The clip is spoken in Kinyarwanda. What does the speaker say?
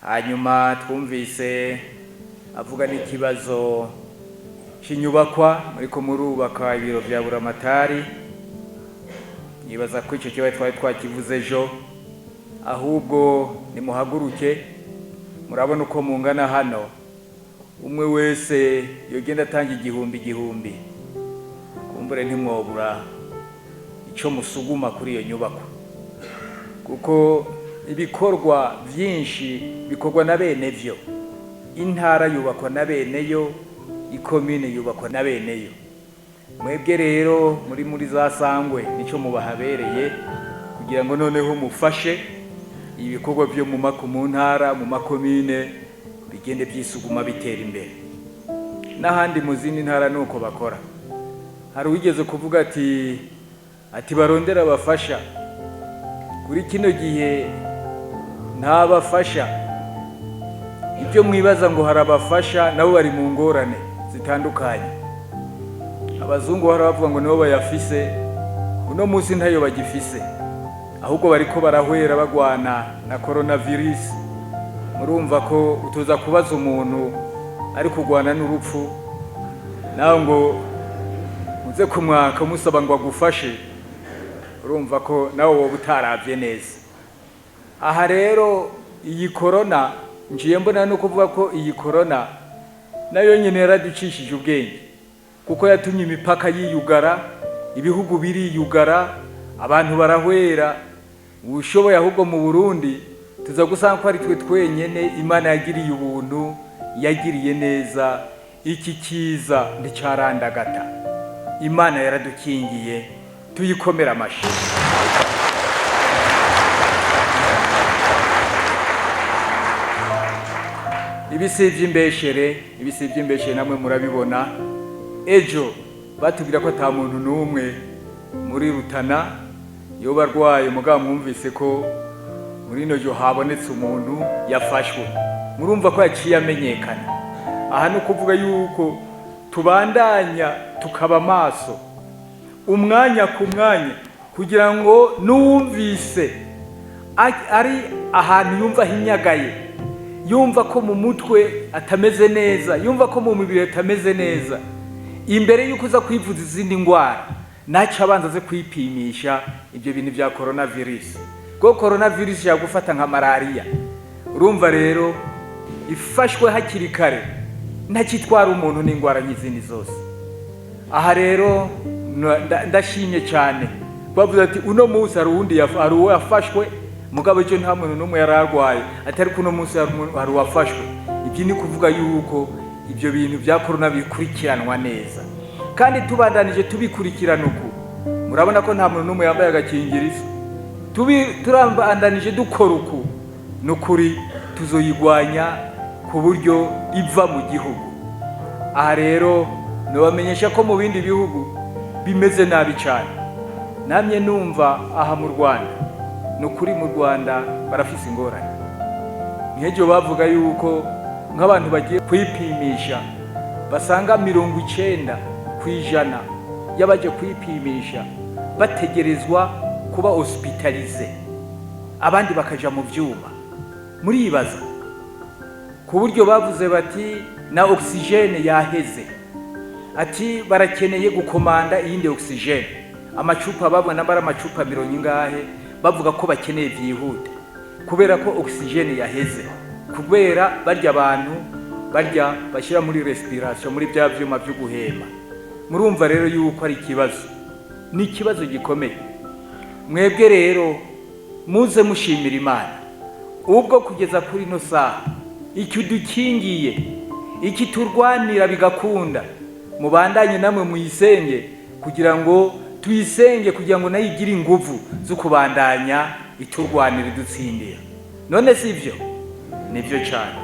hanyuma twumvise avuga n'ikibazo cy'inyubakwa muriko murubaka ibiro vya buramatari. Nibaza ko ico kibazo twari twakivuze ejo, ahubwo nimuhaguruke murabona uko mungana hano, umwe wese yogenda atanga igihumbi kumbure ntimwobura ico musuguma kuri iyo nyubako, kuko ibikorwa vyinshi bikorwa na bene vyo. Intara yubakwa na beneyo, ikomine yubakwa na beneyo. Mwebwe rero muri za sangwe nico mubahabereye kugira ngo noneho mufashe ibikorwa vyo mu ntara mu makomine bigende byisuguma bitera imbere. N'ahandi mu zindi ntara nuko bakora. Hari wigeze kuvuga ati barondera abafasha. Kuri kino gihe nta bafasha. Ibyo mwibaza ngo hari abafasha nabo bari mu ngorane zitandukanye. Abazungu baravuga ngo nibo bayafise, uno munsi ntayo bagifise, ahubwo bariko barahwera bagwana na coronavirus. Murumva ko utoza kubaza umuntu ari kugwana n'urupfu naho ngo muze kumwaka musaba ngo agufashe, urumva ko nawe wowe utaravye neza. Aha rero iyi corona njiye mbona no kuvuga ko iyi corona nayo nyene yaraducishije ubwenge, kuko yatumye imipaka yiyugara, ibihugu biriyugara, abantu barahwera. Ushoboye ahubwo mu Burundi tuza gusanga ko ari twe twenyene Imana yagiriye ubuntu, yagiriye neza. Iki kiza ndicarandagata, Imana yaradukingiye, tuyikomera amashi. Ibisivye imbeshere namwe murabibona. Ejo batubwira ko ata muntu n'umwe muri Rutana yoba arwaye, mugabo mwumvise ko muri no jo habonetse umuntu yafashwe. Murumva ko yaciye amenyekana. Aha no kuvuga yuko tubandanya tukaba maso umwanya ku mwanya kugira ngo nuwumvise ari ahantu yumva hinyagaye, yumva ko mu mutwe atameze neza, yumva ko mu mubiri atameze neza, imbere yuko uza kwivuza izindi ngwara naca abanza ze kwipimisha ibyo bintu bya coronavirus. Ko coronavirus yagufata nka malaria. Urumva rero ifashwe hakiri kare ntakitwara umuntu n'ingwara nyizindi zose. Aha rero ndashimye cyane bavuze ati uno munsi hari uwundi yafashwe, mugabo cyo nta muntu n'umwe yararwaye, atari kuno munsi hari wafashwe. Ibyo ni kuvuga yuko ibyo bintu bya corona bikurikiranwa neza, kandi tubandanije tubikurikirana uku. Murabona ko nta muntu n'umwe yambaye agakingirizo. Turambandanije dukora uku, nukuri tuzoyigwanya ku buryo iva mu gihugu. Aha rero nobamenyesha ko mu bindi bihugu bimeze nabi cyane. Namye numva aha mu Rwanda, nukuri mu Rwanda barafise ingorane. Nkejo bavuga yuko nk'abantu bagiye kwipimisha basanga 90% y'abaje kwipimisha bategerezwa kuba hospitalize, abandi bakaja mu vyuma. Muribaza ku buryo bavuze bati na oxygene yaheze, ati barakeneye gukomanda iyindi oxygene. Amacupa babona bara amacupa 100 bavuga ko bakeneye vyihuta kubera ko oxygene yaheze, kubera barya abantu barya bashira muri respiration, muri bya vyuma byo guhema. Murumva rero yuko ari ikibazo, ni ikibazo gikomeye. Mwebwe rero muze mushimira Imana ubwo kugeza kuri no saha iki dukingiye, iki turwanira bigakunda. Mubandanye namwe muyisenge kugira ngo tuyisenge, kugira ngo nayo igire inguvu zo kubandanya iturwanira idutsindira. None sivyo? Nivyo cyane.